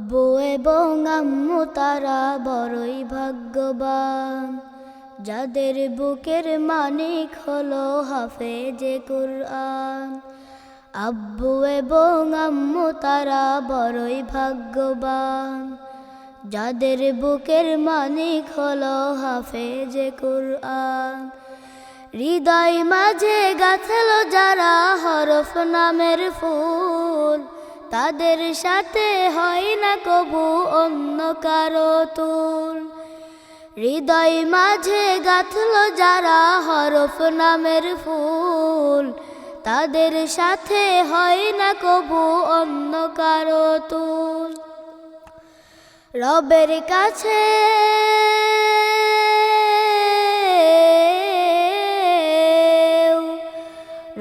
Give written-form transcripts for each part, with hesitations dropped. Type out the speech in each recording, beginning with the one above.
আব্বু এবং আম্মু তারা বড়ই ভাগ্যবান, যাদের বুকের মানিক হলো হাফেজে কুরআন। আব্বু এবং আম্মু তারা বড়ই ভাগ্যবান, যাদের বুকের মানিক হলো হাফেজে কুরআন। হৃদয় মাঝে গাঁথলো যারা হরফ নামের ফুল, তাদের সাথে হয় না কবু অন্য কারো তুল। হৃদয় মাঝে গাঁথলো যারা হরফ নামের ফুল, তাদের সাথে হয় না কবু অন্য কারো তুল। রবের কাছে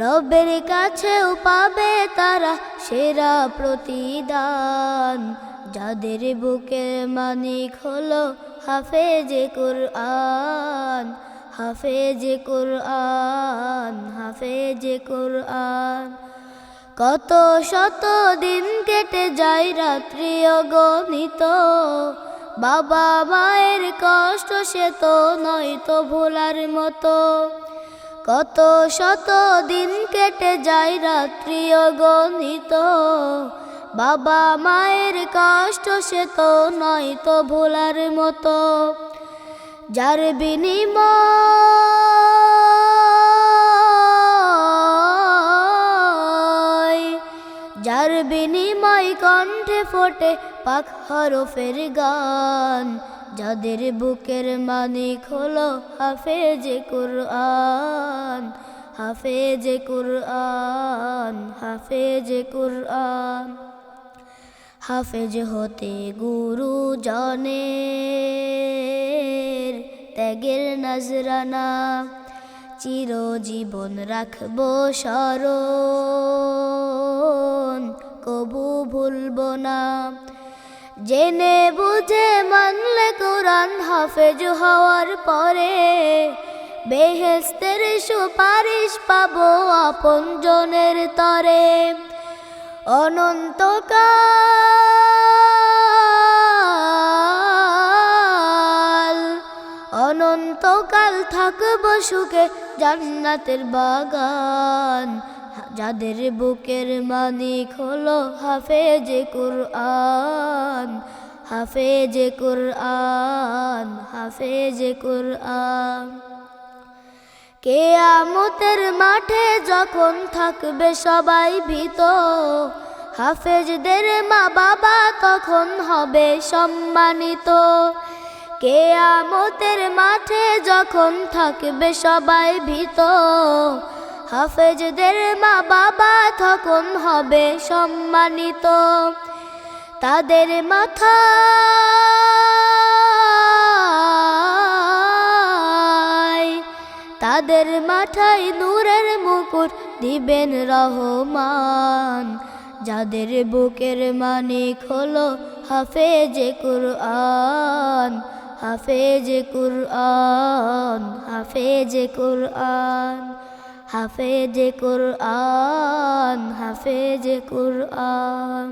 রবের কাছেও পাবে তারা সেরা প্রতিদান, যাদের বুকের মানিক হলো হাফেজে কুরআন। হাফেজে কুরআন, হাফেজে কুরআন। কত শত দিন কেটে যায় রাত্রি অগণিত, বাবা মায়ের কষ্ট সে তো নয়তো ভোলার মতো। কত শত দিন কেটে যায় রাত্রি অগণিত, বাবা মায়ের কষ্ট সে তো নয়তো ভোলার মতো। যার বিনিময় কণ্ঠে ফোটে পাক হরফের গান, যাদের বুকের মানিক হলো হাফেজে কুরআন। হাফেজে কুরআন, হাফেজে কুরআন। হাফেজ হতে গুরুজনের ত্যাগের নজরানা, চিরজীবন রাখবো স্মরণ, কবু ভুলবো না। জেনে বুঝে মানলে কুরআন হাফেজ হওয়ার পরে, বেহেশতের সুপারিশ পাবো আপনজনের তরে। অনন্তকাল থাকবো সুখে জান্নাতের বাগান, যাদের বুকের মানিক হলো হাফেজে কুরআন। হাফেজে কুরআন, হাফেজে কুরআন। কিয়ামতের মাঠে যখন থাকবে সবাই ভীত, হাফেজদের মা বাবা তখন হবে সম্মানিত। কিয়ামতের মাঠে যখন থাকবে সবাই ভীত, হাফেজদের মা বাবা তখন হবে সম্মানিত। তাদের মাথায় নূরের মুকুট দিবেন রহমান, যাদের বুকের মানিক হলো হাফেজে কুরআন। হাফেজে কুরআন, হাফেজে কুরআন। হাফেজে কুরআন, হাফেজে কুরআন।